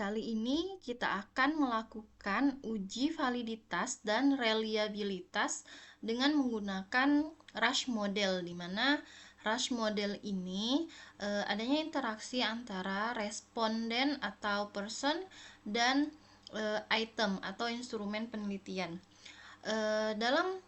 Kali ini kita akan melakukan uji validitas dan reliabilitas dengan menggunakan Rush model, di mana Rush model ini adanya interaksi antara responden atau person dan item atau instrumen penelitian. Dalam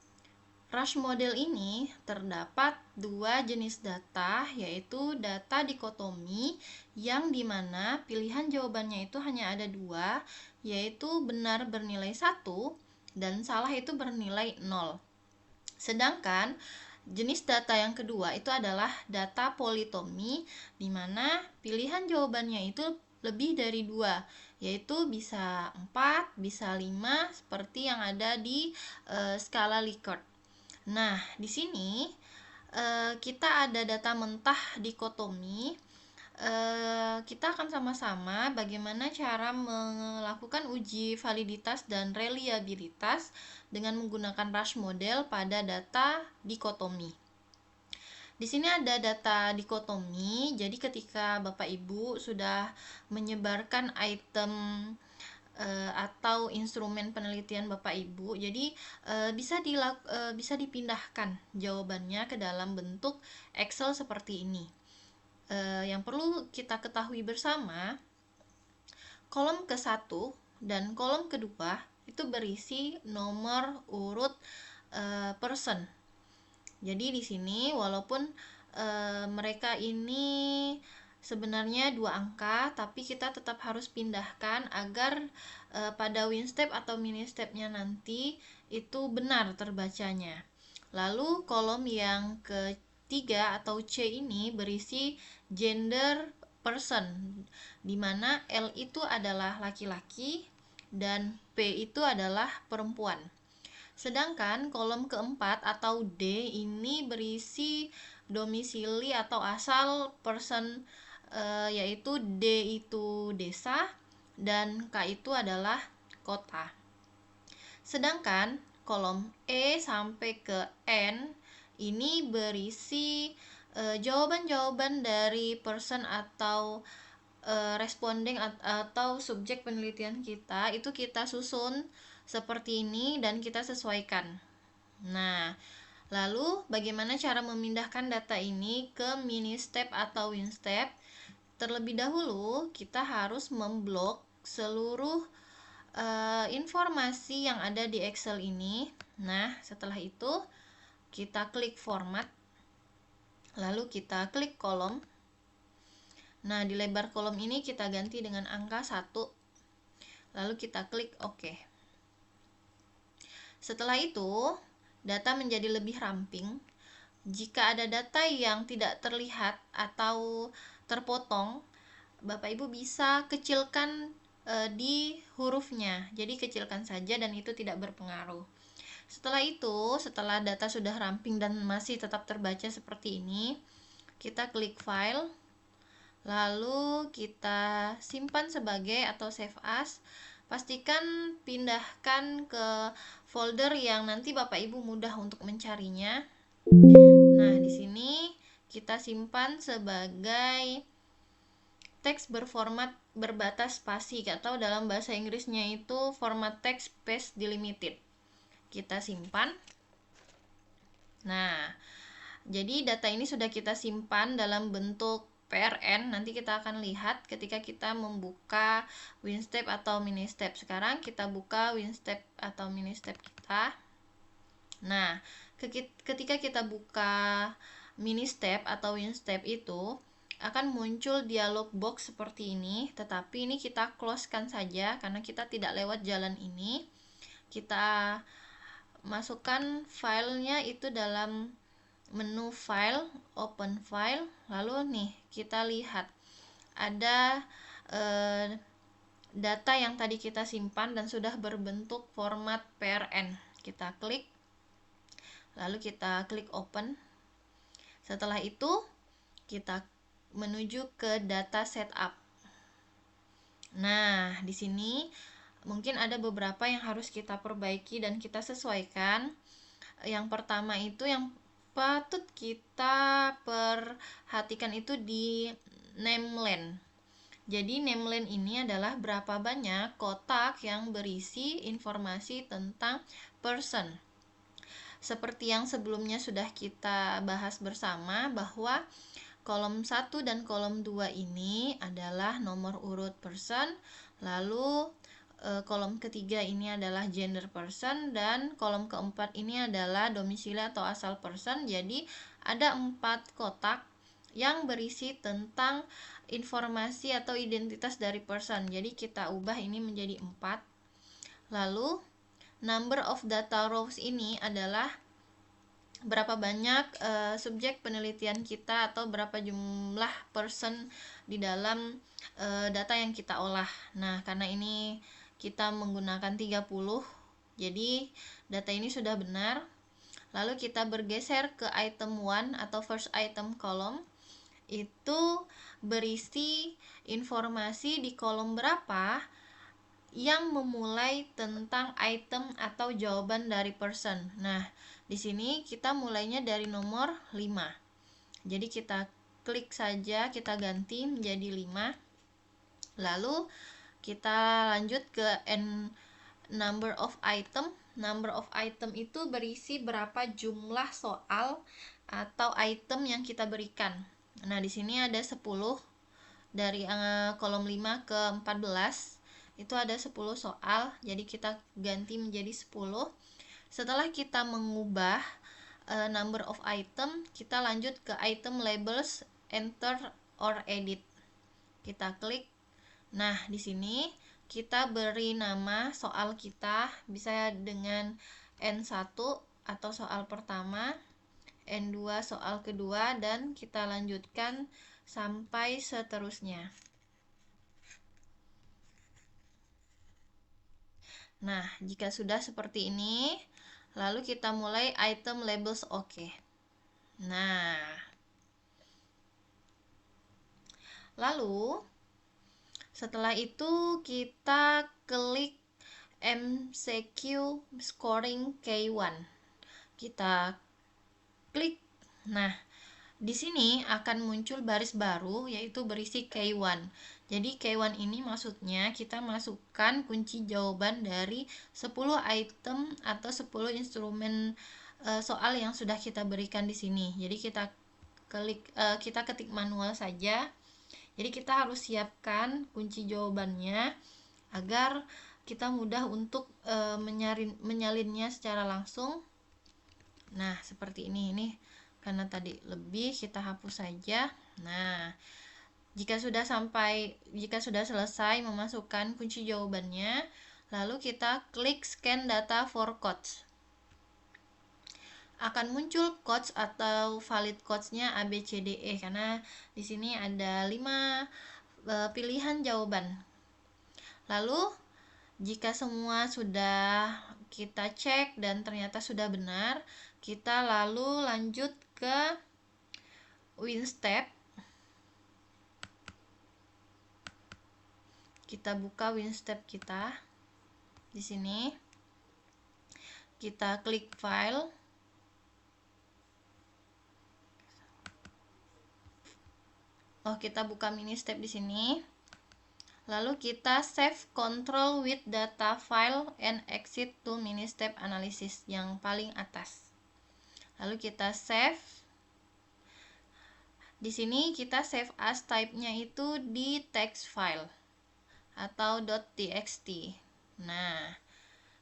Rush model ini terdapat dua jenis data, yaitu data dikotomi yang dimana pilihan jawabannya itu hanya ada dua, yaitu benar bernilai 1 dan salah itu bernilai 0. Sedangkan jenis data yang kedua itu adalah data politomi, di mana pilihan jawabannya itu lebih dari dua, yaitu bisa 4, bisa 5, seperti yang ada di skala Likert. Nah, di sini kita ada data mentah dikotomi. Kita akan sama-sama bagaimana cara melakukan uji validitas dan reliabilitas dengan menggunakan Rush model pada data dikotomi. Di sini ada data dikotomi, jadi ketika Bapak Ibu sudah menyebarkan item atau instrumen penelitian Bapak Ibu, jadi bisa dipindahkan jawabannya ke dalam bentuk Excel seperti ini. Yang perlu kita ketahui bersama, kolom ke-1 dan kolom kedua itu berisi nomor urut person. Jadi di sini walaupun mereka ini sebenarnya dua angka, tapi kita tetap harus pindahkan agar pada win step atau mini stepnya nanti itu benar terbacanya. Lalu kolom yang ketiga atau C ini berisi gender person, di mana L itu adalah laki-laki dan P itu adalah perempuan. Sedangkan kolom keempat atau D ini berisi domisili atau asal person, yaitu D itu desa dan K itu adalah kota. Sedangkan kolom E sampai ke N ini berisi jawaban-jawaban dari person atau responding atau subjek penelitian kita, itu kita susun seperti ini dan kita sesuaikan. Nah, lalu bagaimana cara memindahkan data ini ke mini step atau win step? Terlebih dahulu kita harus memblok seluruh informasi yang ada di Excel ini. Nah, setelah itu kita klik format, lalu kita klik kolom. Nah, di lebar kolom ini kita ganti dengan angka 1. Lalu kita klik OK. Setelah itu, data menjadi lebih ramping. Jika ada data yang tidak terlihat atau terpotong, Bapak Ibu bisa kecilkan di hurufnya. Jadi kecilkan saja dan itu tidak berpengaruh. Setelah itu, setelah data sudah ramping dan masih tetap terbaca seperti ini, kita klik file. Lalu kita simpan sebagai atau save as. Pastikan pindahkan ke folder yang nanti Bapak Ibu mudah untuk mencarinya. Nah, di sini kita simpan sebagai teks berformat berbatas spasi, atau dalam bahasa Inggrisnya itu format text space delimited. Kita simpan. Nah, jadi data ini sudah kita simpan dalam bentuk PRN. Nanti kita akan lihat ketika kita membuka WinStep atau MiniStep. Sekarang kita buka WinStep atau MiniStep kita. Nah, ketika kita buka MiniStep atau WinStep itu akan muncul dialog box seperti ini, tetapi ini kita closekan saja karena kita tidak lewat jalan ini. Kita masukkan filenya itu dalam menu file, open file, lalu nih kita lihat ada data yang tadi kita simpan dan sudah berbentuk format PRN. Kita klik, lalu kita klik open. Setelah itu kita menuju ke data setup. Nah, di sini mungkin ada beberapa yang harus kita perbaiki dan kita sesuaikan. Yang pertama itu yang patut kita perhatikan itu di nameland. Jadi nameline ini adalah berapa banyak kotak yang berisi informasi tentang person. Seperti yang sebelumnya sudah kita bahas bersama bahwa kolom 1 dan kolom 2 ini adalah nomor urut person, lalu kolom ketiga ini adalah gender person, dan kolom keempat ini adalah domisili atau asal person. Jadi ada 4 kotak yang berisi tentang informasi atau identitas dari person. Jadi kita ubah ini menjadi 4. Lalu number of data rows ini adalah berapa banyak subjek penelitian kita atau berapa jumlah person di dalam data yang kita olah. Nah, karena ini kita menggunakan 30, jadi data ini sudah benar. Lalu kita bergeser ke item 1 atau first item column. Itu berisi informasi di kolom berapa yang memulai tentang item atau jawaban dari person. Nah, di sini kita mulainya dari nomor 5. Jadi kita klik saja, kita ganti menjadi 5. Lalu kita lanjut ke number of item. Number of item itu berisi berapa jumlah soal atau item yang kita berikan. Nah, di sini ada 10 dari kolom 5 ke 14. Itu ada 10 soal, jadi kita ganti menjadi 10. Setelah kita mengubah number of item, kita lanjut ke item labels, enter or edit. Kita klik. Nah, di sini kita beri nama soal kita, bisa dengan N1 atau soal pertama, N2 soal kedua, dan kita lanjutkan sampai seterusnya. Nah, jika sudah seperti ini, lalu kita mulai item labels oke. Nah, lalu setelah itu kita klik MCQ scoring K1. Kita klik. Nah, di sini akan muncul baris baru yaitu berisi K1. Jadi K1 ini maksudnya kita masukkan kunci jawaban dari 10 item atau 10 instrumen soal yang sudah kita berikan di sini. Jadi kita ketik manual saja. Jadi kita harus siapkan kunci jawabannya agar kita mudah untuk menyalinnya secara langsung. Nah, seperti ini karena tadi lebih, kita hapus saja. Nah, jika sudah selesai memasukkan kunci jawabannya, lalu kita klik scan data for codes. Akan muncul codes atau valid codesnya A, B, C, D, E, karena di sini ada 5 pilihan jawaban. Lalu jika semua sudah kita cek dan ternyata sudah benar, kita lalu lanjut ke WinStep. Kita buka WinStep kita. Di sini kita klik file. Kita buka Ministep di sini. Lalu kita save control with data file and exit to Ministep analysis yang paling atas. Lalu kita save. Di sini kita save as type-nya itu di text file atau .txt. Nah,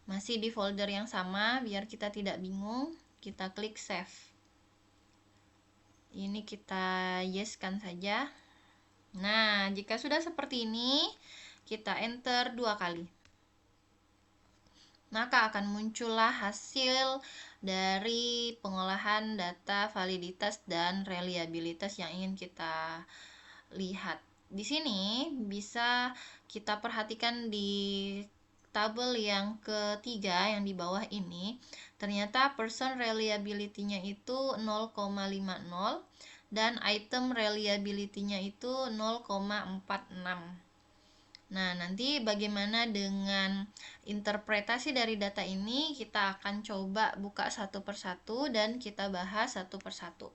masih di folder yang sama, biar kita tidak bingung, kita klik save. Ini kita yes-kan saja. Nah, jika sudah seperti ini, kita enter 2 kali. Maka akan muncullah hasil dari pengolahan data validitas dan reliabilitas yang ingin kita lihat. Di sini bisa kita perhatikan di tabel yang ketiga yang di bawah ini, ternyata person reliability-nya itu 0,50 dan item reliability-nya itu 0,46. Nah, nanti bagaimana dengan interpretasi dari data ini, kita akan coba buka satu persatu dan kita bahas satu persatu.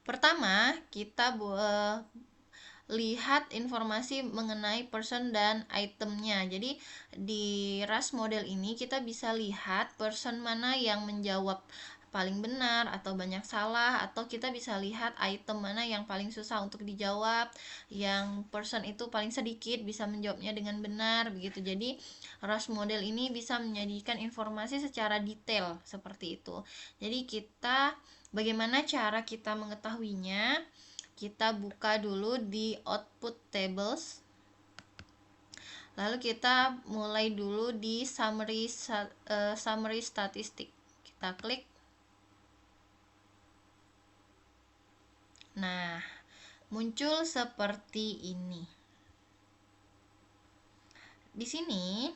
Pertama, kita lihat informasi mengenai person dan itemnya. Jadi di rush model ini kita bisa lihat person mana yang menjawab paling benar atau banyak salah, atau kita bisa lihat item mana yang paling susah untuk dijawab, yang person itu paling sedikit bisa menjawabnya dengan benar begitu. Jadi rush model ini bisa menyajikan informasi secara detail seperti itu. Jadi bagaimana cara kita mengetahuinya? Kita buka dulu di output tables, lalu kita mulai dulu di summary statistik. Kita klik. Nah, muncul seperti ini. Di sini,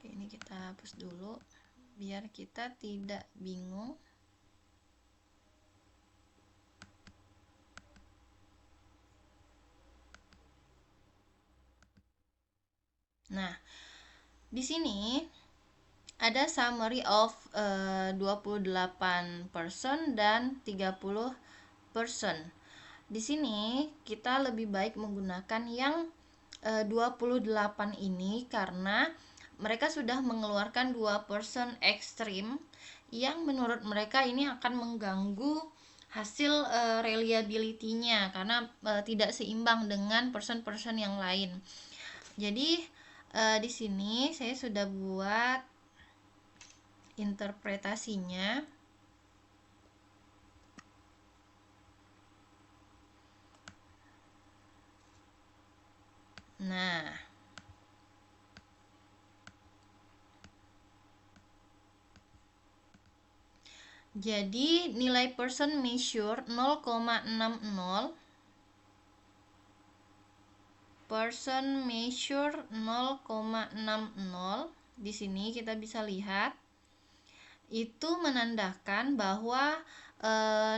ini kita hapus dulu biar kita tidak bingung. Nah, di sini ada summary of 28 person dan 30 person. Di sini kita lebih baik menggunakan yang 28 ini karena mereka sudah mengeluarkan 2 person ekstrim yang menurut mereka ini akan mengganggu hasil reliability-nya karena tidak seimbang dengan person-person yang lain. Jadi di sini saya sudah buat interpretasinya. Nah, jadi nilai person measure 0,60, person measure 0,60. Di sini kita bisa lihat itu menandakan bahwa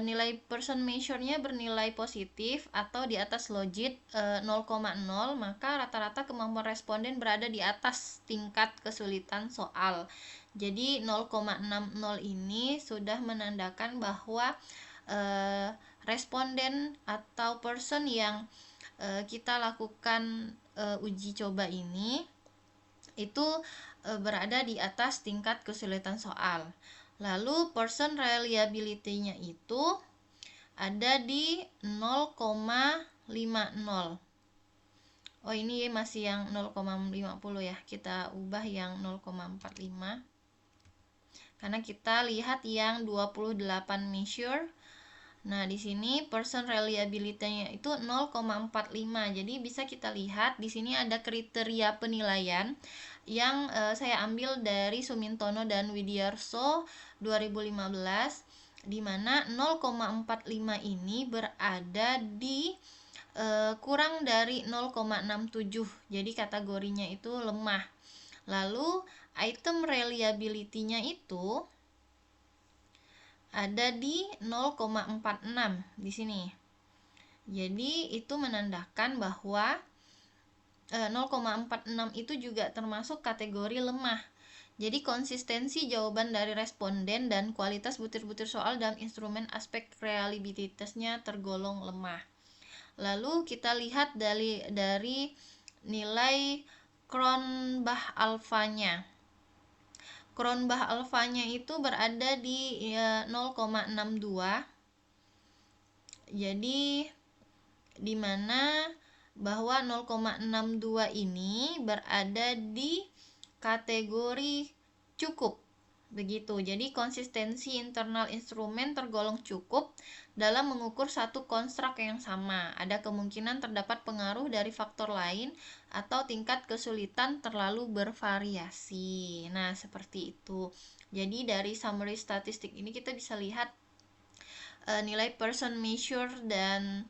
nilai person measure-nya bernilai positif atau di atas logit 0,0, maka rata-rata kemampuan responden berada di atas tingkat kesulitan soal. Jadi 0,60 ini sudah menandakan bahwa responden atau person yang kita lakukan uji coba ini itu berada di atas tingkat kesulitan soal. Lalu person reliability-nya itu ada di 0,50. Oh, ini masih yang 0,50 ya. Kita ubah yang 0,45. Karena kita lihat yang 28 measure. Nah, di sini person reliability-nya itu 0,45. Jadi bisa kita lihat di sini ada kriteria penilaian yang saya ambil dari Sumintono dan Widiarso 2015, di mana 0,45 ini berada di kurang dari 0,67. Jadi kategorinya itu lemah. Lalu item reliability-nya itu ada di 0,46 di sini. Jadi itu menandakan bahwa 0,46 itu juga termasuk kategori lemah. Jadi konsistensi jawaban dari responden dan kualitas butir-butir soal dalam instrumen aspek reliabilitasnya tergolong lemah. Lalu kita lihat dari nilai Cronbach alfanya. Cronbach alfanya itu berada di 0,62. Jadi dimana bahwa 0,62 ini berada di kategori cukup begitu. Jadi konsistensi internal instrumen tergolong cukup dalam mengukur satu konstruk yang sama. Ada kemungkinan terdapat pengaruh dari faktor lain atau tingkat kesulitan terlalu bervariasi. Nah, seperti itu. Jadi dari summary statistik ini kita bisa lihat nilai person measure dan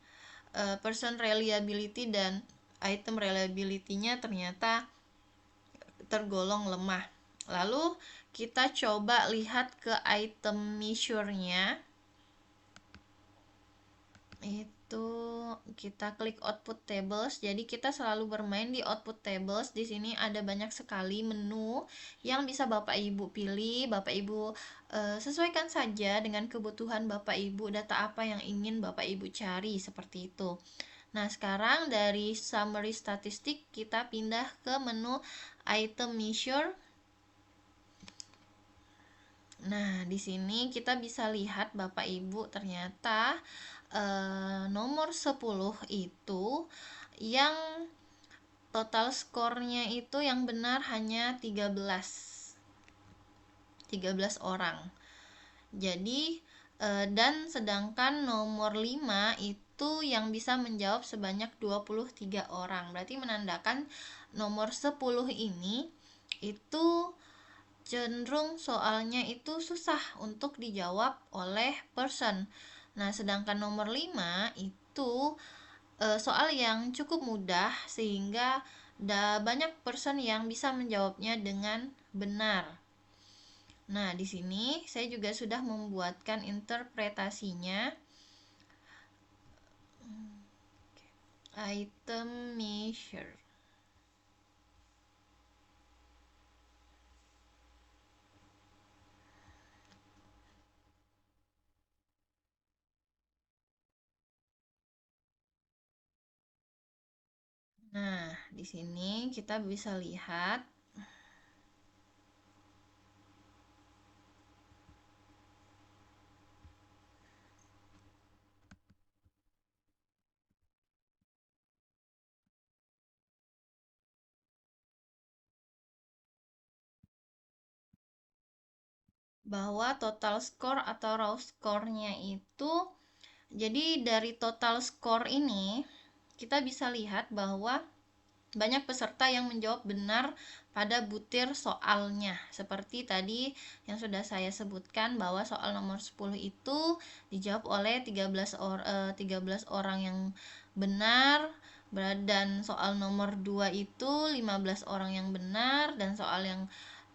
person reliability dan item reliability-nya ternyata tergolong lemah. Lalu kita coba lihat ke item measure-nya. Itu kita klik output tables. Jadi kita selalu bermain di output tables. Di sini ada banyak sekali menu yang bisa Bapak Ibu pilih. Bapak Ibu sesuaikan saja dengan kebutuhan Bapak Ibu, data apa yang ingin Bapak Ibu cari, seperti itu. Nah, sekarang dari summary statistik kita pindah ke menu item measure. Nah, di sini kita bisa lihat Bapak Ibu ternyata nomor 10 itu yang total skornya itu yang benar hanya 13 orang. Jadi dan sedangkan nomor 5 itu yang bisa menjawab sebanyak 23 orang. Berarti menandakan nomor 10 ini itu cenderung soalnya itu susah untuk dijawab oleh person. Nah, sedangkan nomor 5 itu soal yang cukup mudah sehingga banyak person yang bisa menjawabnya dengan benar. Nah, di sini saya juga sudah membuatkan interpretasinya. Item measure. Nah, di sini kita bisa lihat bahwa total score atau raw score-nya itu, jadi dari total score ini kita bisa lihat bahwa banyak peserta yang menjawab benar pada butir soalnya. Seperti tadi yang sudah saya sebutkan bahwa soal nomor 10 itu dijawab oleh 13 orang yang benar, dan soal nomor 2 itu 15 orang yang benar, dan soal yang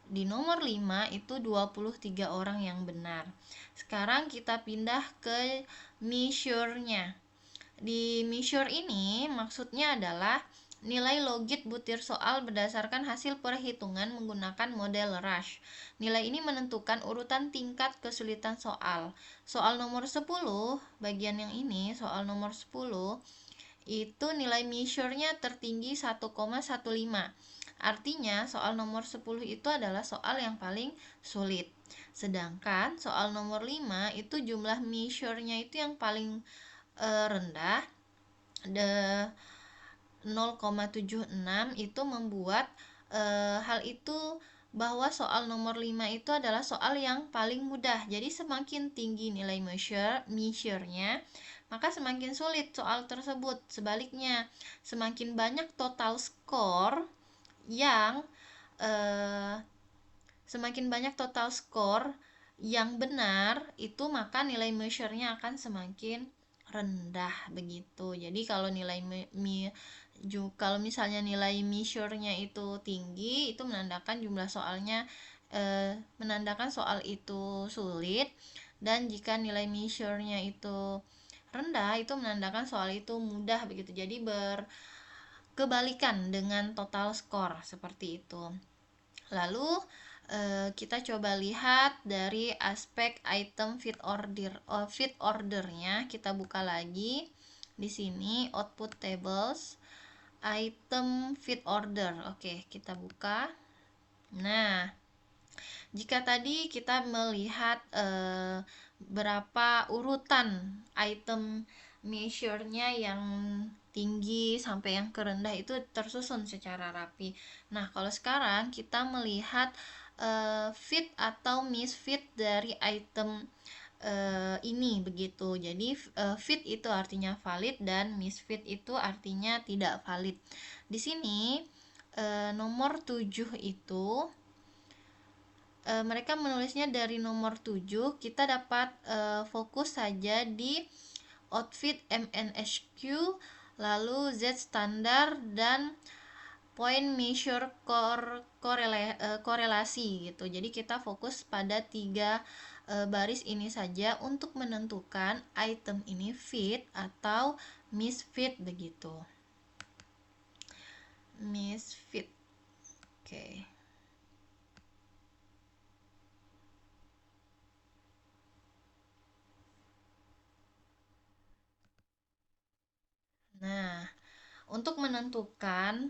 di nomor 5 itu 23 orang yang benar. Sekarang kita pindah ke measure-nya. Di measure ini maksudnya adalah nilai logit butir soal berdasarkan hasil perhitungan menggunakan model Rush. Nilai ini menentukan urutan tingkat kesulitan soal. Soal nomor 10, bagian yang ini, soal nomor 10, itu nilai measure-nya tertinggi 1,15. Artinya soal nomor 10 itu adalah soal yang paling sulit. Sedangkan soal nomor 5 itu jumlah measure-nya itu yang paling rendah, 0,76. Itu membuat hal itu bahwa soal nomor 5 itu adalah soal yang paling mudah. Jadi semakin tinggi nilai measure-nya, maka semakin sulit soal tersebut. Sebaliknya, semakin banyak total score yang semakin banyak total score yang benar itu, maka nilai measure-nya akan semakin rendah begitu. Jadi kalau kalau misalnya nilai measure-nya itu tinggi, itu menandakan jumlah soalnya menandakan soal itu sulit, dan jika nilai measure-nya itu rendah, itu menandakan soal itu mudah begitu. Jadi berkebalikan dengan total score seperti itu. Lalu kita coba lihat dari aspek item fit ordernya. Kita buka lagi di sini output tables, item fit order. Oke, kita buka. Nah, jika tadi kita melihat berapa urutan item measure-nya yang tinggi sampai yang kerendah itu tersusun secara rapi. Nah, kalau sekarang kita melihat fit atau misfit dari item ini begitu. Jadi fit itu artinya valid dan misfit itu artinya tidak valid. Di sini nomor 7 itu mereka menulisnya dari nomor 7. Kita dapat fokus saja di outfit MNHQ, lalu Z standar, dan point measure korelasi gitu. Jadi kita fokus pada 3 baris ini saja untuk menentukan item ini fit atau misfit begitu. Misfit. Oke. Nah, untuk menentukan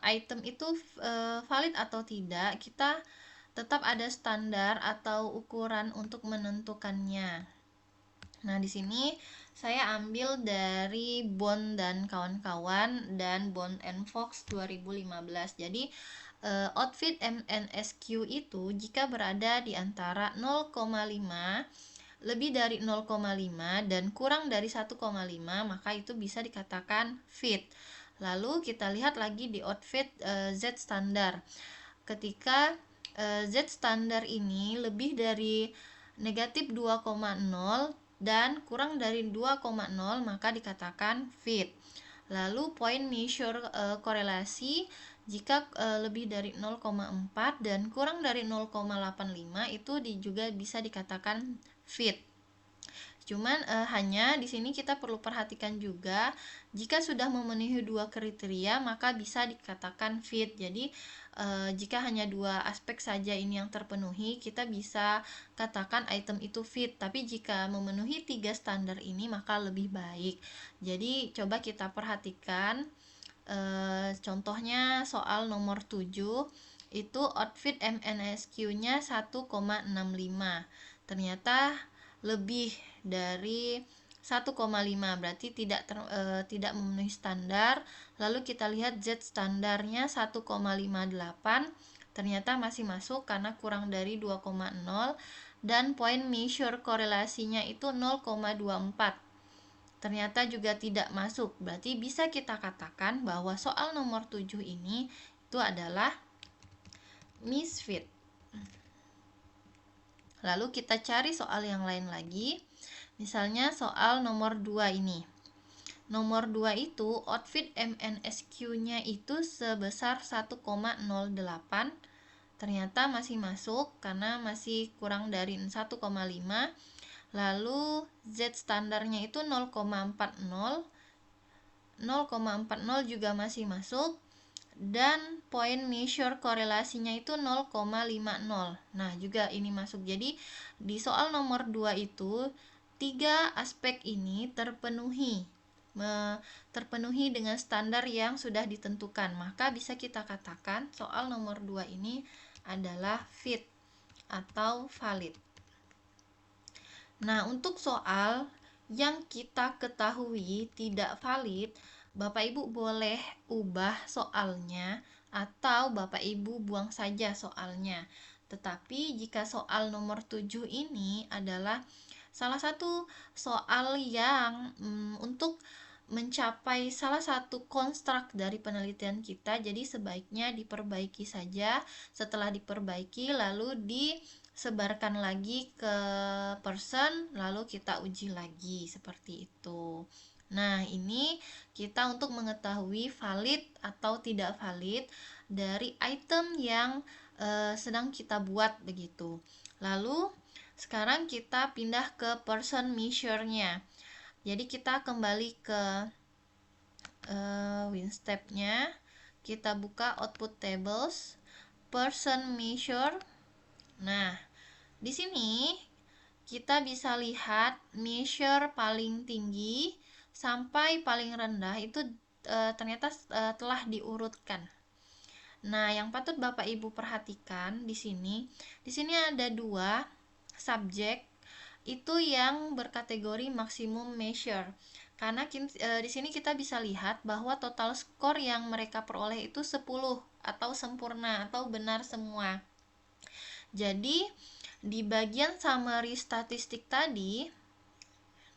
item itu valid atau tidak, kita tetap ada standar atau ukuran untuk menentukannya. Nah, di sini saya ambil dari Bond dan kawan-kawan dan Bond and Fox 2015. Jadi, outfit MNSQ itu jika berada di antara 0,5 lebih dari 0,5 dan kurang dari 1,5, maka itu bisa dikatakan fit. Lalu kita lihat lagi di outfit Z standar. Ketika Z standar ini lebih dari negatif 2,0 dan kurang dari 2,0, maka dikatakan fit. Lalu point measure korelasi jika lebih dari 0,4 dan kurang dari 0,85 itu juga bisa dikatakan fit. Cuman hanya di sini kita perlu perhatikan juga jika sudah memenuhi dua kriteria maka bisa dikatakan fit. Jadi jika hanya dua aspek saja ini yang terpenuhi kita bisa katakan item itu fit. Tapi jika memenuhi tiga standar ini maka lebih baik. Jadi coba kita perhatikan contohnya soal nomor 7 itu outfit MNSQ-nya 1,65. Ternyata lebih dari 1,5 berarti tidak memenuhi standar. Lalu kita lihat Z standarnya 1,58, ternyata masih masuk karena kurang dari 2,0 dan point measure korelasinya itu 0,24. Ternyata juga tidak masuk. Berarti bisa kita katakan bahwa soal nomor 7 ini itu adalah misfit. Lalu kita cari soal yang lain lagi. Misalnya soal nomor 2 ini. Nomor 2 itu outfit MNSQ-nya itu sebesar 1,08. Ternyata masih masuk karena masih kurang dari 1,5. Lalu Z standarnya itu 0,40. 0,40 juga masih masuk. Dan point measure korelasinya itu 0,50. Nah, juga ini masuk. Jadi, di soal nomor 2 itu, tiga aspek ini terpenuhi dengan standar yang sudah ditentukan. Maka bisa kita katakan soal nomor 2 ini adalah fit atau valid. Nah, untuk soal yang kita ketahui tidak valid, Bapak Ibu boleh ubah soalnya atau Bapak Ibu buang saja soalnya. Tetapi jika soal nomor 7 ini adalah salah satu soal yang untuk mencapai salah satu konstruk dari penelitian kita, jadi sebaiknya diperbaiki saja. Setelah diperbaiki lalu disebarkan lagi ke person, lalu kita uji lagi seperti itu. Nah, ini kita untuk mengetahui valid atau tidak valid dari item yang sedang kita buat begitu. Lalu sekarang kita pindah ke person measure-nya. Jadi kita kembali ke WinStep-nya, kita buka output tables, person measure. Nah, di sini kita bisa lihat measure paling tinggi sampai paling rendah itu ternyata telah diurutkan. Nah, yang patut Bapak Ibu perhatikan di sini ada dua subjek itu yang berkategori maksimum measure. Karena di sini kita bisa lihat bahwa total skor yang mereka peroleh itu 10 atau sempurna atau benar semua. Jadi, di bagian summary statistik tadi,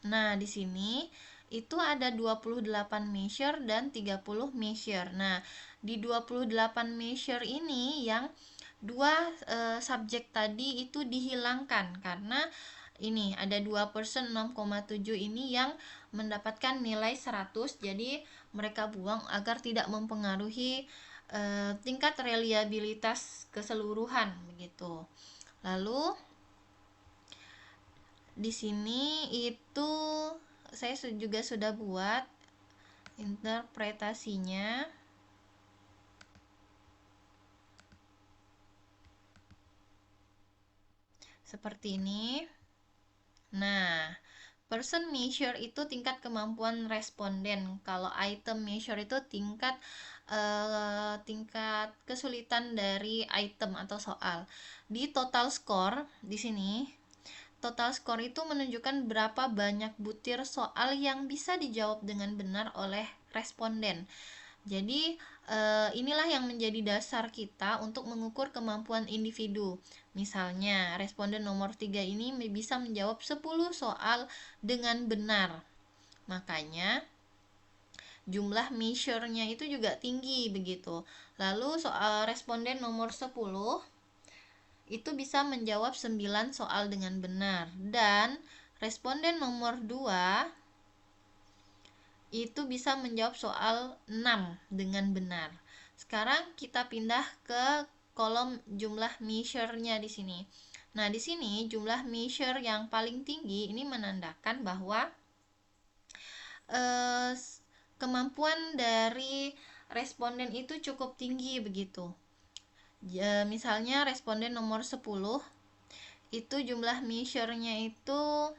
nah di sini itu ada 28 measure dan 30 measure. Nah, di 28 measure ini yang dua subjek tadi itu dihilangkan karena ini ada 2% 6,7 ini yang mendapatkan nilai 100, jadi mereka buang agar tidak mempengaruhi tingkat reliabilitas keseluruhan begitu. Lalu Di sini itu saya juga sudah buat interpretasinya. Seperti ini. Nah, person measure itu tingkat kemampuan responden. Kalau item measure itu tingkat kesulitan dari item atau soal. Di total score di sini, total score itu menunjukkan berapa banyak butir soal yang bisa dijawab dengan benar oleh responden. Jadi inilah yang menjadi dasar kita untuk mengukur kemampuan individu. Misalnya, responden nomor 3 ini bisa menjawab 10 soal dengan benar. Makanya jumlah measure-nya itu juga tinggi begitu. Lalu soal responden nomor 10 itu bisa menjawab 9 soal dengan benar, dan responden nomor 2 itu bisa menjawab soal 6 dengan benar. Sekarang kita pindah ke kolom jumlah measure-nya di sini. Nah, di sini jumlah measure yang paling tinggi ini menandakan bahwa kemampuan dari responden itu cukup tinggi begitu. Misalnya responden nomor 10 itu jumlah measure-nya itu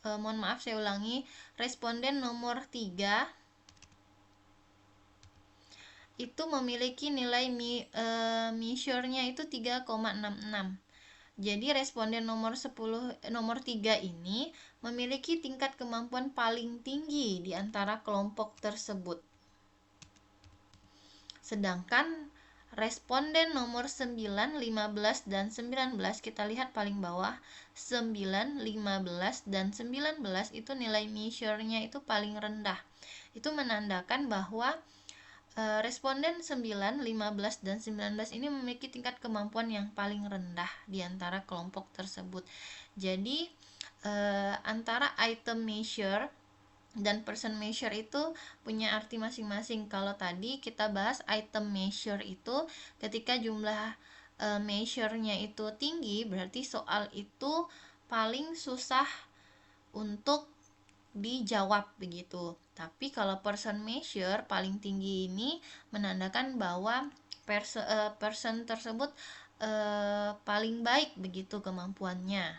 mohon maaf saya ulangi, responden nomor 3 itu memiliki nilai measure-nya itu 3,66. Jadi responden nomor 3 ini memiliki tingkat kemampuan paling tinggi di antara kelompok tersebut. Sedangkan responden nomor 9, 15 dan 19 kita lihat paling bawah, 9, 15 dan 19 itu nilai measure-nya itu paling rendah. Itu menandakan bahwa responden 9, 15, dan 19 ini memiliki tingkat kemampuan yang paling rendah di antara kelompok tersebut. Jadi antara item measure dan person measure itu punya arti masing-masing. Kalau tadi kita bahas item measure itu ketika jumlah measure-nya itu tinggi, berarti soal itu paling susah untuk dijawab begitu. Tapi kalau person measure paling tinggi ini menandakan bahwa person tersebut paling baik begitu kemampuannya.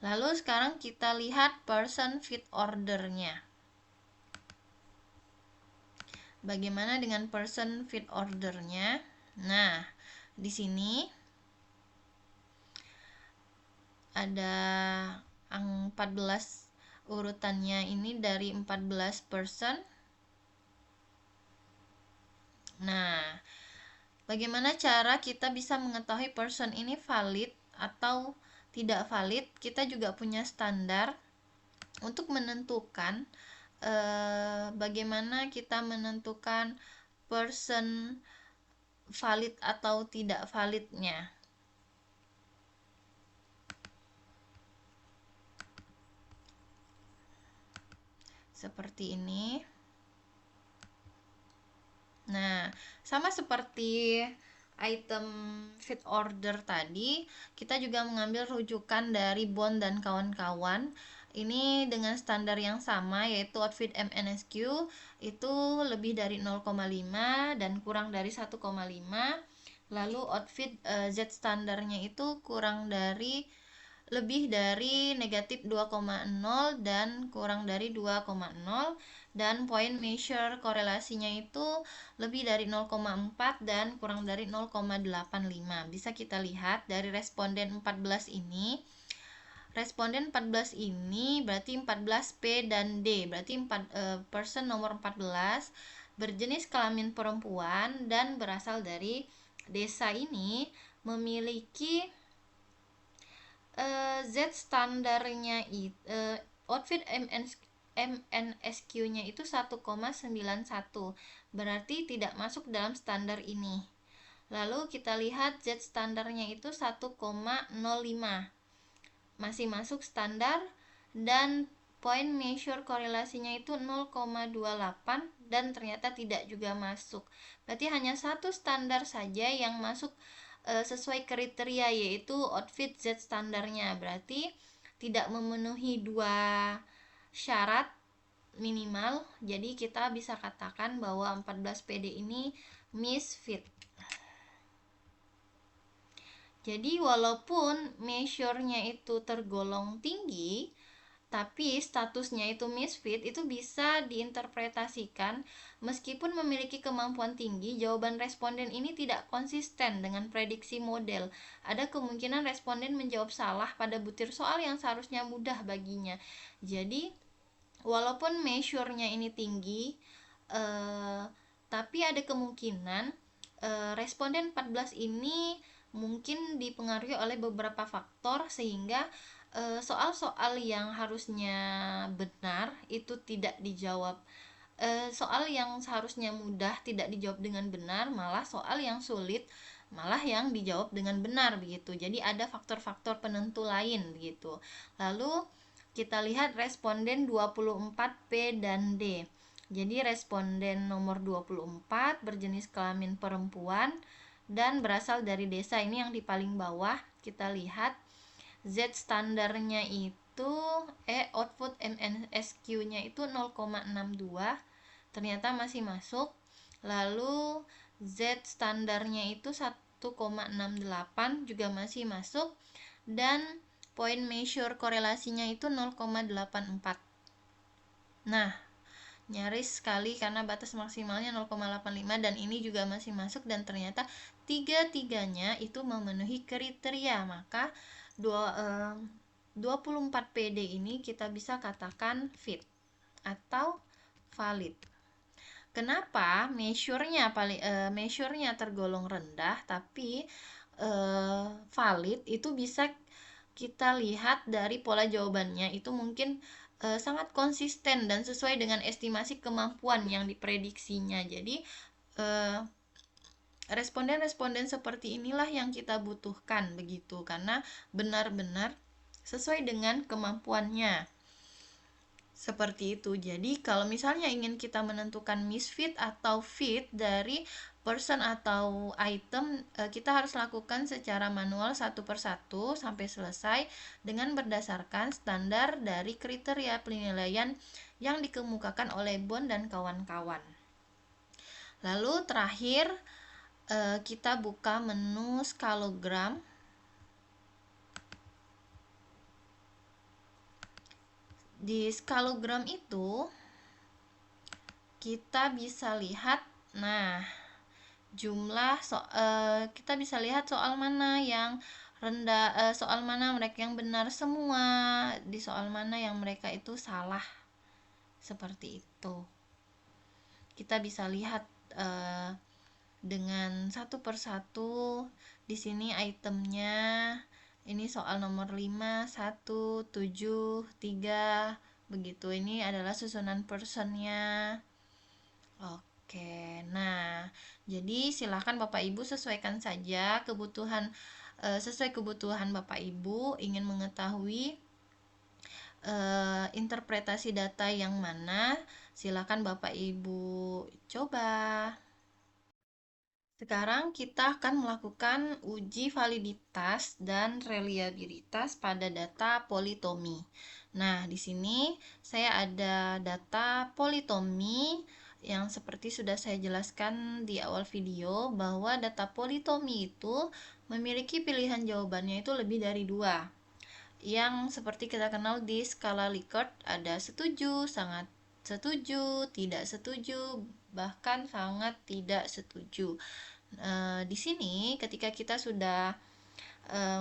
Lalu sekarang kita lihat person fit ordernya. Bagaimana dengan person fit ordernya? Nah, di sini ada 14 urutannya ini dari 14 person. Nah, bagaimana cara kita bisa mengetahui person ini valid atau tidak valid? Kita juga punya standar untuk menentukan bagaimana kita menentukan person valid atau tidak validnya. Seperti ini. Nah, sama seperti item fit order tadi, kita juga mengambil rujukan dari Bond dan kawan-kawan. Ini dengan standar yang sama, yaitu outfit MNSQ itu lebih dari 0,5 dan kurang dari 1,5. Lalu outfit Z standarnya itu lebih dari negatif 2,0 dan kurang dari 2,0, dan point measure korelasinya itu lebih dari 0,4 dan kurang dari 0,85. Bisa kita lihat dari responden 14 ini. Responden 14 ini berarti 14P dan D, berarti person nomor 14 berjenis kelamin perempuan dan berasal dari desa ini memiliki Z standarnya outfit MNSQ-nya itu 1,91, berarti tidak masuk dalam standar ini. Lalu kita lihat Z standarnya itu 1,05, masih masuk standar, dan point measure korelasinya itu 0,28 dan ternyata tidak juga masuk. Berarti hanya satu standar saja yang masuk sesuai kriteria, yaitu outfit Z standarnya. Berarti tidak memenuhi dua syarat minimal, jadi kita bisa katakan bahwa 14 PD ini misfit. Jadi walaupun measure-nya itu tergolong tinggi, tapi statusnya itu misfit, itu bisa diinterpretasikan meskipun memiliki kemampuan tinggi, jawaban responden ini tidak konsisten dengan prediksi model. Ada kemungkinan responden menjawab salah pada butir soal yang seharusnya mudah baginya. Jadi walaupun measure-nya ini tinggi, tapi ada kemungkinan responden 14 ini mungkin dipengaruhi oleh beberapa faktor sehingga soal-soal yang harusnya benar itu tidak dijawab. Soal yang seharusnya mudah tidak dijawab dengan benar, malah soal yang sulit malah yang dijawab dengan benar begitu. Jadi ada faktor-faktor penentu lain begitu. Lalu kita lihat responden 24P dan D. Jadi responden nomor 24 berjenis kelamin perempuan dan berasal dari desa, ini yang di paling bawah. Kita lihat Z standarnya itu output MNSQ-nya itu 0,62, ternyata masih masuk. Lalu Z standarnya itu 1,68 juga masih masuk, dan point measure korelasinya itu 0,84. Nah, nyaris sekali karena batas maksimalnya 0,85 dan ini juga masih masuk, dan ternyata tiga-tiganya itu memenuhi kriteria. Maka 24 PD ini kita bisa katakan fit atau valid. Kenapa measure-nya tergolong rendah tapi valid? Itu bisa kita lihat dari pola jawabannya, itu mungkin sangat konsisten dan sesuai dengan estimasi kemampuan yang diprediksinya. Jadi responden-responden seperti inilah yang kita butuhkan begitu, karena benar-benar sesuai dengan kemampuannya. Seperti itu. Jadi kalau misalnya ingin kita menentukan misfit atau fit dari person atau item, kita harus lakukan secara manual satu persatu sampai selesai dengan berdasarkan standar dari kriteria penilaian yang dikemukakan oleh Bond dan kawan-kawan. Lalu terakhir kita buka menu skalogram. Di skalogram itu kita bisa lihat, jumlah kita bisa lihat soal mana yang rendah, soal mana mereka yang benar semua, di soal mana yang mereka itu salah. Seperti itu. Kita bisa lihat dengan satu persatu. Di sini itemnya, ini soal nomor 5, 1, 7, 3, begitu. Ini adalah susunan personnya. Oke, nah, jadi silakan Bapak Ibu sesuaikan saja kebutuhan, sesuai kebutuhan Bapak Ibu. Ingin mengetahui interpretasi data yang mana, silakan Bapak Ibu coba. Sekarang kita akan melakukan uji validitas dan reliabilitas pada data politomi. Nah, di sini saya ada data politomi yang seperti sudah saya jelaskan di awal video, bahwa data politomi itu memiliki pilihan jawabannya itu lebih dari 2. Yang seperti kita kenal di skala Likert, ada setuju, sangat setuju, tidak setuju, bahkan sangat tidak setuju. Di sini ketika kita sudah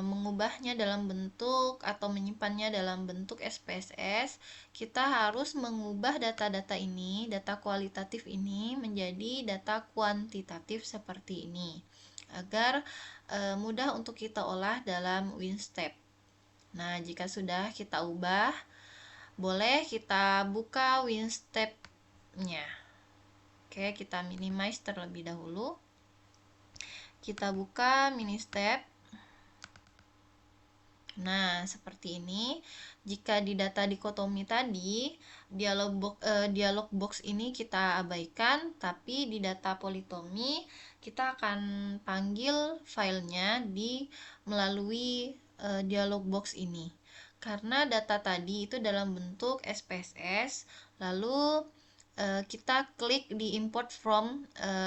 mengubahnya dalam bentuk atau menyimpannya dalam bentuk SPSS, kita harus mengubah data-data ini, data kualitatif ini menjadi data kuantitatif seperti ini, agar mudah untuk kita olah dalam WinStep. Nah, jika sudah kita ubah, boleh kita buka WinStep-nya. Oke, kita minimize terlebih dahulu. Kita buka MiniStep. Nah, seperti ini. Jika di data dikotomi tadi, dialog box ini kita abaikan, tapi di data politomi kita akan panggil filenya melalui dialog box ini. karena data tadi itu dalam bentuk SPSS, lalu kita klik di import from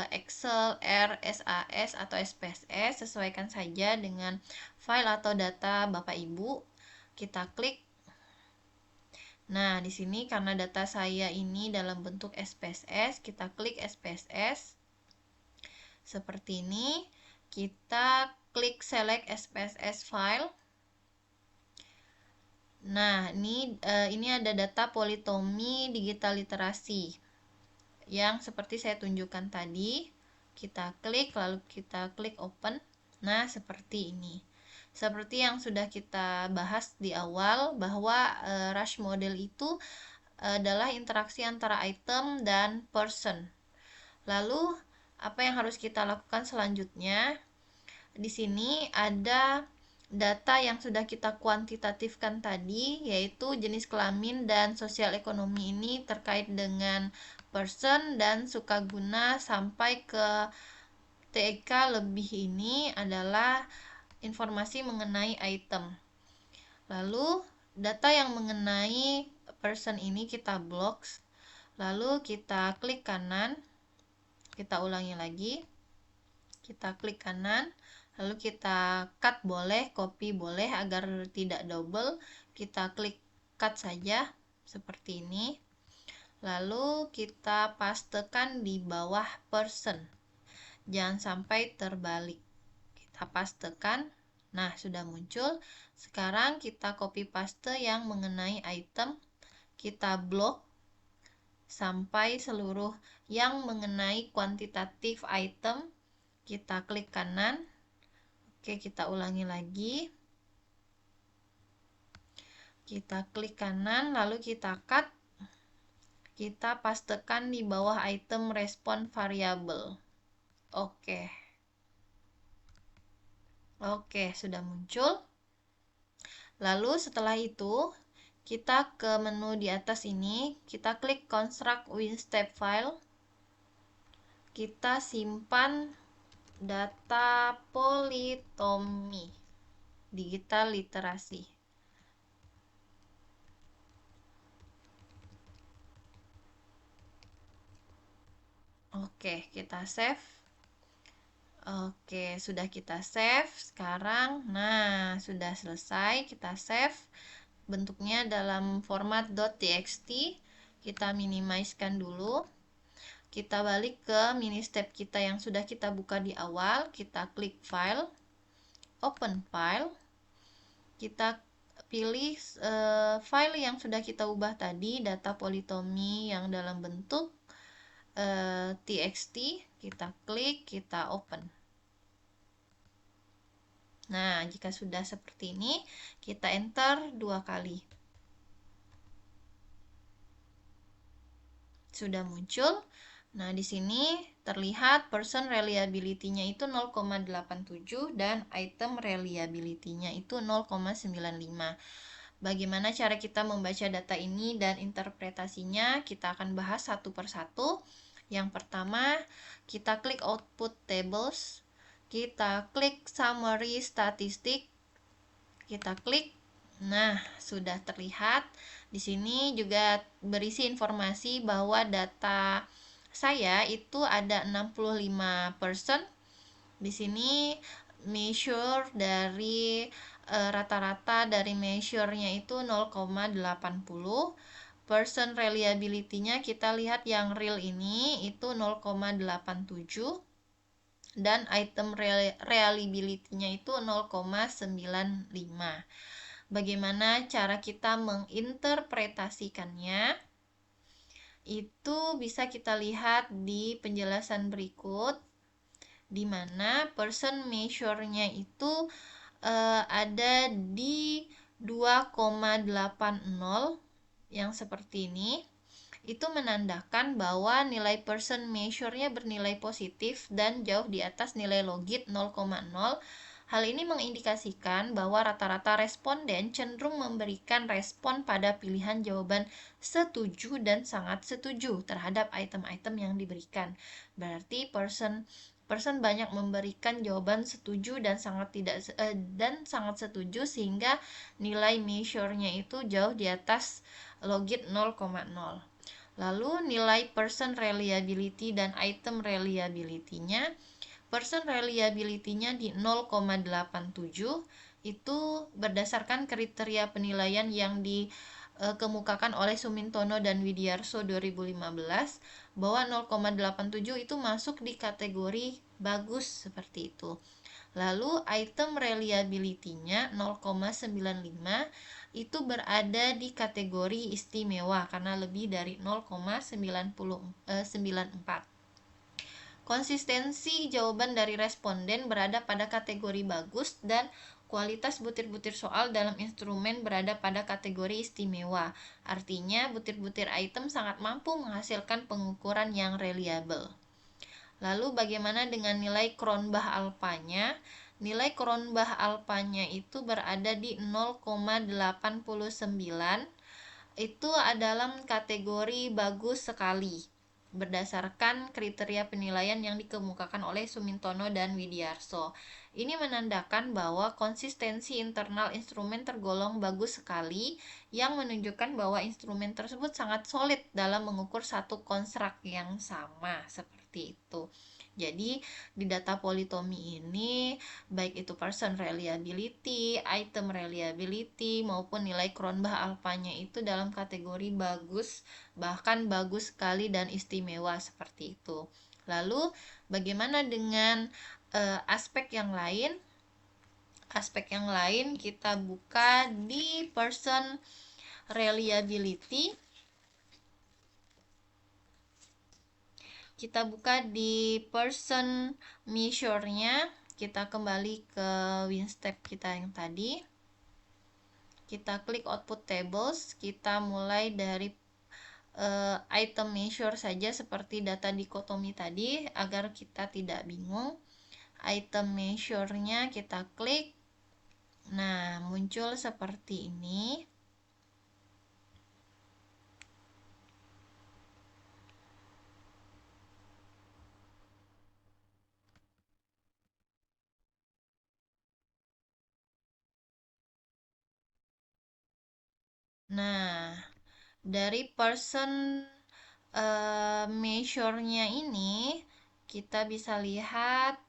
Excel, R, SAS, atau SPSS, sesuaikan saja dengan file atau data Bapak Ibu. Kita klik. Nah, di sini karena data saya ini dalam bentuk SPSS, kita klik SPSS. Seperti ini, kita klik select SPSS file. Nah, ini ada data politomi digital literasi yang seperti saya tunjukkan tadi. Kita klik, lalu kita klik open. Nah, seperti ini. Seperti yang sudah kita bahas di awal, bahwa rush model itu adalah interaksi antara item dan person. Lalu, apa yang harus kita lakukan selanjutnya? Di sini ada data yang sudah kita kuantitatifkan tadi, yaitu jenis kelamin dan sosial ekonomi ini terkait dengan person dan sukaguna sampai ke TIK lebih. Ini adalah informasi mengenai item. Lalu data yang mengenai person ini kita blok, lalu kita klik kanan, kita ulangi lagi, kita klik kanan, lalu kita cut boleh, copy boleh, agar tidak double. Kita klik cut saja seperti ini, lalu kita pastekan di bawah person, jangan sampai terbalik. Kita pastekan. Nah, sudah muncul. Sekarang kita copy paste yang mengenai item, kita blok sampai seluruh yang mengenai kuantitatif item. Kita klik kanan. Oke, kita ulangi lagi. Kita klik kanan, lalu kita cut. Kita pastekan di bawah item respon variabel. Oke. Oke, sudah muncul. Lalu setelah itu, kita ke menu di atas ini, kita klik construct WinStep file. Kita simpan data politomi digital literasi. Oke, kita save. Oke, sudah kita save. Sekarang, nah, sudah selesai. Kita save. Bentuknya dalam format .txt. Kita minimizekan dulu. Kita balik ke mini step kita yang sudah kita buka di awal. Kita klik file, open file. Kita pilih file yang sudah kita ubah tadi, data politomi yang dalam bentuk txt. Kita klik, kita open. Nah, jika sudah seperti ini, kita enter 2 kali. Sudah muncul. Nah, di sini terlihat person reliability-nya itu 0,87 dan item reliability-nya itu 0,95. Bagaimana cara kita membaca data ini dan interpretasinya? Kita akan bahas satu persatu. Yang pertama, kita klik output tables. Kita klik summary statistik. Kita klik. Nah, sudah terlihat. Di sini juga berisi informasi bahwa data saya itu ada 65%. Di sini measure dari rata-rata dari measure-nya itu 0,80. Person reliability-nya kita lihat yang real ini itu 0,87 dan item reliability-nya itu 0,95. Bagaimana cara kita menginterpretasikannya? Itu bisa kita lihat di penjelasan berikut, di mana person measure-nya itu ada di 2,80 yang seperti ini. Itu menandakan bahwa nilai person measure-nya bernilai positif dan jauh di atas nilai logit 0,0. Hal ini mengindikasikan bahwa rata-rata responden cenderung memberikan respon pada pilihan jawaban setuju dan sangat setuju terhadap item-item yang diberikan. Berarti person person banyak memberikan jawaban setuju dan sangat setuju, sehingga nilai measure-nya itu jauh di atas logit 0,0. Lalu nilai person reliability dan item reliability-nya. Person reliability-nya di 0,87, itu berdasarkan kriteria penilaian yang dikemukakan oleh Sumintono dan Widiarso 2015, bahwa 0,87 itu masuk di kategori bagus seperti itu. Lalu item reliability-nya 0,95, itu berada di kategori istimewa karena lebih dari 0,94. Konsistensi jawaban dari responden berada pada kategori bagus, dan kualitas butir-butir soal dalam instrumen berada pada kategori istimewa. Artinya, butir-butir item sangat mampu menghasilkan pengukuran yang reliable. Lalu bagaimana dengan nilai Cronbach-Alpha-nya? Nilai Cronbach-Alpha-nya itu berada di 0,89. Itu adalah kategori bagus sekali berdasarkan kriteria penilaian yang dikemukakan oleh Sumintono dan Widiarso. Ini menandakan bahwa konsistensi internal instrumen tergolong bagus sekali, yang menunjukkan bahwa instrumen tersebut sangat solid dalam mengukur satu konstruk yang sama, seperti itu. Jadi di data politomi ini, baik itu person reliability, item reliability, maupun nilai Cronbach-Alpha-nya itu dalam kategori bagus, bahkan bagus sekali dan istimewa, seperti itu. Lalu bagaimana dengan aspek yang lain? Aspek yang lain kita buka di person reliability. Kita buka di person measure-nya, kita kembali ke WinStep kita yang tadi. Kita klik output tables, kita mulai dari item measure saja seperti data dikotomi tadi agar kita tidak bingung. Item measure-nya kita klik. Nah, muncul seperti ini. Nah, dari person measure-nya ini kita bisa lihat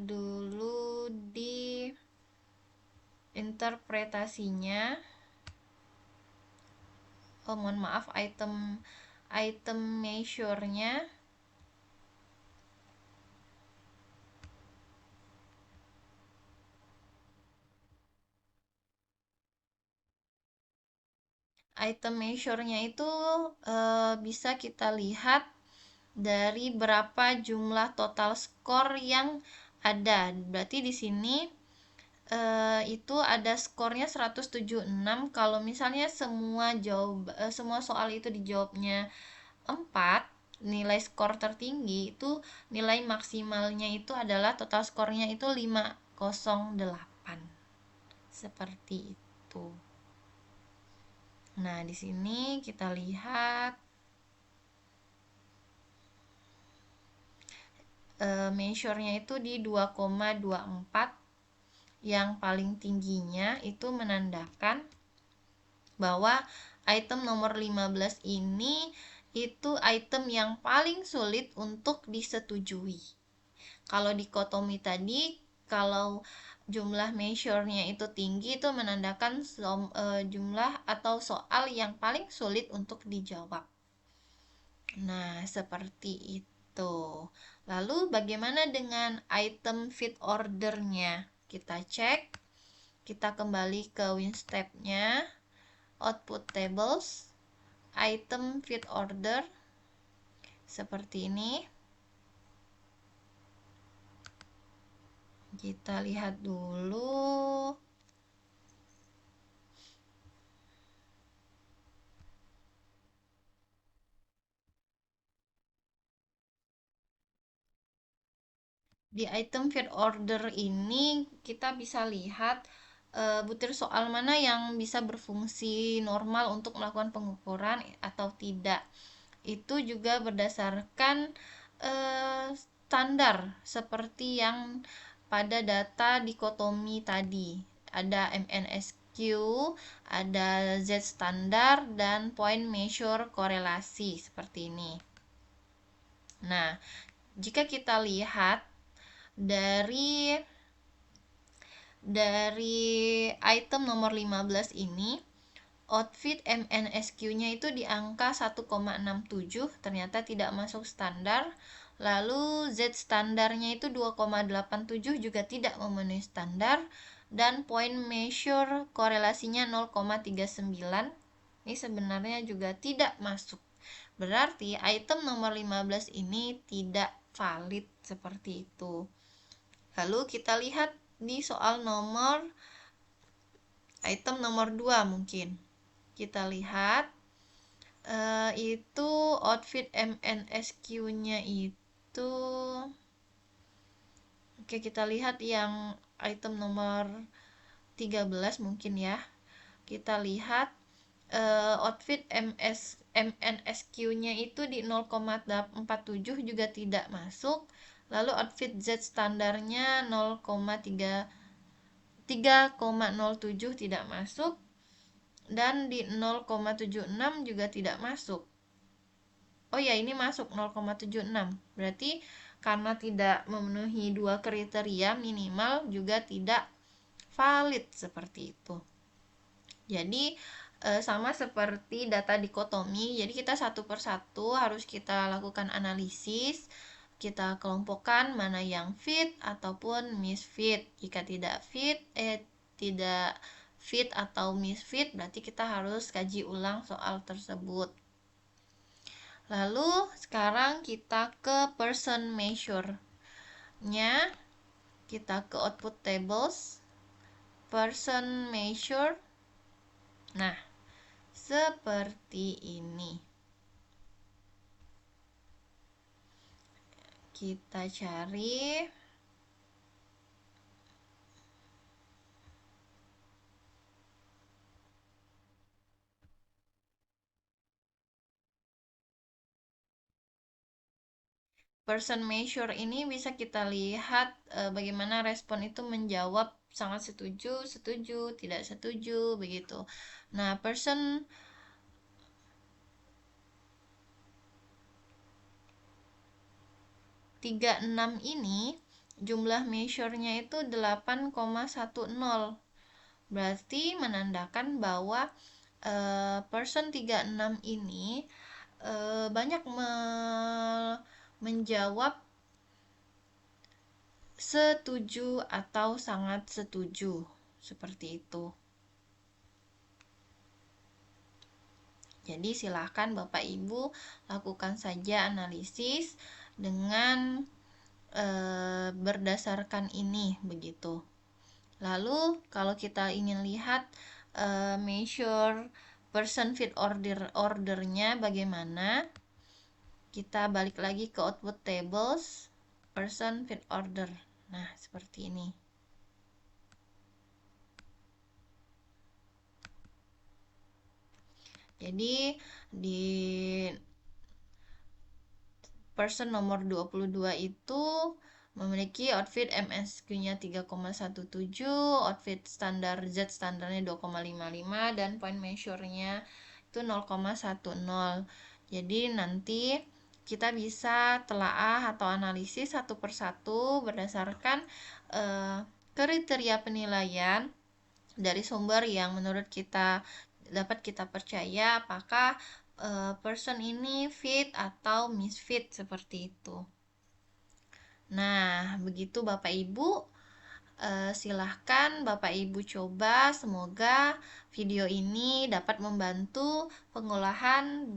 dulu di interpretasinya. Mohon maaf, item measure-nya. Item measure-nya itu bisa kita lihat dari berapa jumlah total skor yang ada. Berarti di sini itu ada skornya 176. Kalau misalnya semua soal itu dijawabnya 4, nilai skor tertinggi itu nilai maksimalnya itu adalah total skornya itu 508. Seperti itu. Nah, di sini kita lihat measure-nya itu di 2,24. Yang paling tingginya itu menandakan bahwa item nomor 15 ini itu item yang paling sulit untuk disetujui. Kalau dikotomi tadi, kalau jumlah measure-nya itu tinggi, itu menandakan jumlah atau soal yang paling sulit untuk dijawab. Nah, seperti itu. Lalu bagaimana dengan item fit order-nya? Kita cek. Kita kembali ke WinStep-nya. Output tables. Item fit order. Seperti ini. Kita lihat dulu. Di item fit order ini kita bisa lihat butir soal mana yang bisa berfungsi normal untuk melakukan pengukuran atau tidak. Itu juga berdasarkan standar seperti yang pada data dikotomi tadi. Ada MNSQ, ada Z standar, dan point measure korelasi seperti ini. Nah, jika kita lihat dari item nomor 15 ini, outfit MNSQ-nya itu di angka 1,67, ternyata tidak masuk standar. Lalu Z standarnya itu 2,87, juga tidak memenuhi standar. Dan point measure korelasinya 0,39. Ini sebenarnya juga tidak masuk. Berarti item nomor 15 ini tidak valid seperti itu. Lalu kita lihat di soal item nomor 2 mungkin. Kita lihat itu outfit MNSQ-nya itu, oke, kita lihat yang item nomor 13 mungkin ya. Kita lihat outfit MNSQ-nya itu di 0,47 juga tidak masuk. Lalu outfit Z standarnya 3,07 tidak masuk, dan di 0,76 juga tidak masuk. Oh ya, ini masuk 0,76. Berarti karena tidak memenuhi dua kriteria minimal, juga tidak valid seperti itu. Jadi sama seperti data dikotomi, jadi kita satu persatu harus kita lakukan analisis. Kita kelompokkan mana yang fit ataupun misfit. Jika tidak fit atau misfit, berarti kita harus kaji ulang soal tersebut. Lalu sekarang kita ke person measure-nya. Kita ke output tables, person measure. Nah, seperti ini. Kita cari person measure ini, bisa kita lihat bagaimana respon itu menjawab sangat setuju, setuju, tidak setuju, begitu. Nah, person 36 ini jumlah measure-nya itu 8,10. Berarti menandakan bahwa person 36 ini banyak menjawab setuju atau sangat setuju, seperti itu. Jadi silahkan Bapak Ibu lakukan saja analisis dengan berdasarkan ini, begitu. Lalu kalau kita ingin lihat measure person fit ordernya bagaimana, kita balik lagi ke output tables, person fit order. Nah, seperti ini. Jadi di person nomor 22 itu memiliki outfit MSQ-nya 3,17, outfit standar Z standarnya 2,55, dan point measure-nya itu 0,10. Jadi nanti kita bisa telaah atau analisis satu persatu berdasarkan kriteria penilaian dari sumber yang menurut kita dapat kita percaya apakah person ini fit atau misfit, seperti itu. Nah, begitu Bapak Ibu. Silahkan Bapak Ibu coba. Semoga video ini dapat membantu pengolahan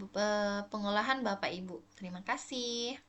Bapak Ibu. Terima kasih.